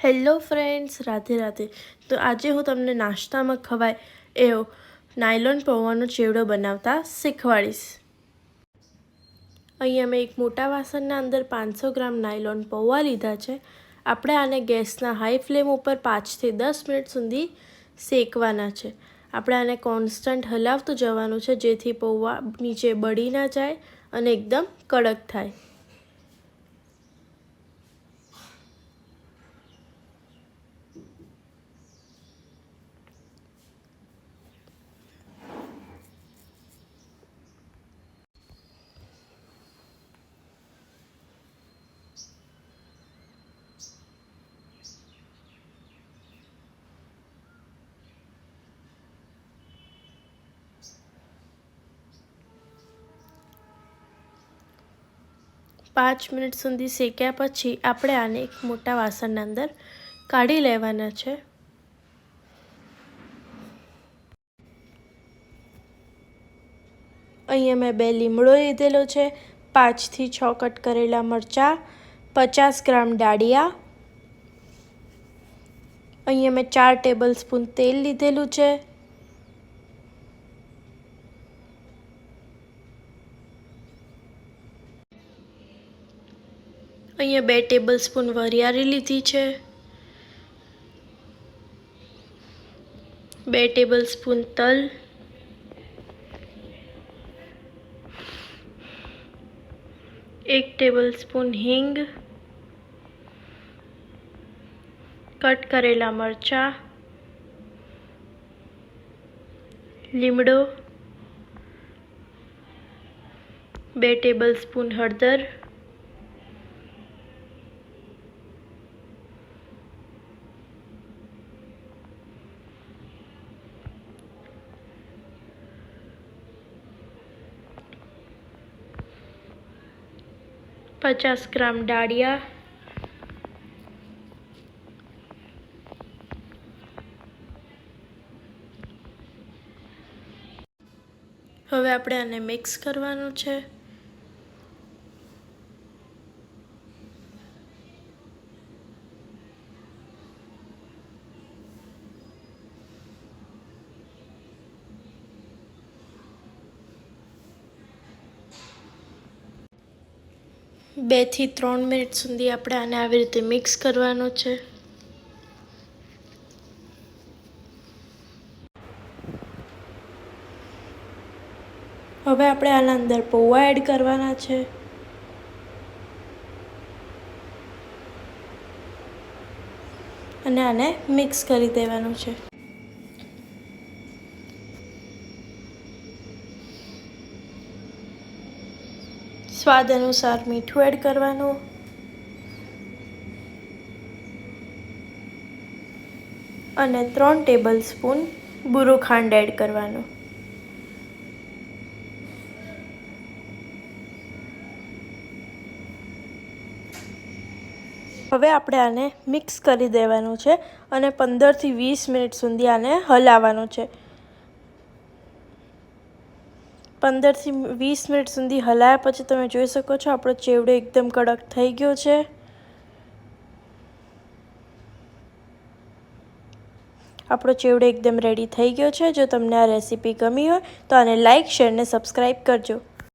Hello friends, Radhe Radhe. તો આજે હું તમને નાસ્તામાં ખવાય એવો નાયલોન પૌવાનો ચેવડો બનાવતા શીખવાડીશ. અહીંયા મેં એક મોટા વાસણના અંદર 500 ગ્રામ નાયલોન પૌવા લીધા છે. આપણે આને ગેસના હાઈ ફ્લેમ ઉપર 5 થી 10 મિનિટ સુધી શેકવાના છે. આપણે આને કોન્સ્ટન્ટ હલાવતું જવાનું છે જેથી પૌવા નીચે બળી ના જાય અને એકદમ કડક થાય. પાંચ મિનિટ સુધી શેક્યા પછી આપણે આને એક મોટા વાસણના અંદર કાઢી લેવાના છે. અહીંયા મેં 2 લીમડો લીધેલો છે, 5 થી 6 કટ કરેલા મરચાં, 50 ગ્રામ ડાળિયા. અહીંયા મેં 4 ટેબલ સ્પૂન તેલ લીધેલું છે. અહીંયા 2 ટેબલ સ્પૂન વરિયાળી લીધી છે, 2 ટેબલ સ્પૂન તલ, 1 ટેબલ સ્પૂન હિંગ, કટ કરેલા મરચાં, લીમડો, 2 ટેબલ સ્પૂન હળદર, પચાસ ગ્રામ ડાળિયા, હવે આપણે આને મિક્સ કરવાનું છે. બે થી 3 મિનિટ સુધી આપણે આને આવી રીતે મિક્સ કરવાનું છે. હવે આપણે આના અંદર પૌવા એડ કરવાના છે. અને આને મિક્સ કરી દેવાનું છે. સ્વાદ અનુસાર મીઠું એડ કરવાનું. અને 3 ટેબલ સ્પૂન બુરો ખાંડ એડ કરવાનું. હવે આપણે આને મિક્સ કરી દેવાનું છે અને 15 થી 20 મિનિટ સુધી આને હલાવવાનું છે. 15 થી 20 મિનિટ સુધી હલાવ્યા પછી તમે જોઈ શકો છો આપણો ચેવડો એકદમ કડક થઈ ગયો છે. આપણો ચેવડો એકદમ રેડી થઈ ગયો છે. જો તમને આ રેસીપી ગમી હોય તો આને લાઈક, શેર અને સબસ્ક્રાઈબ કરજો.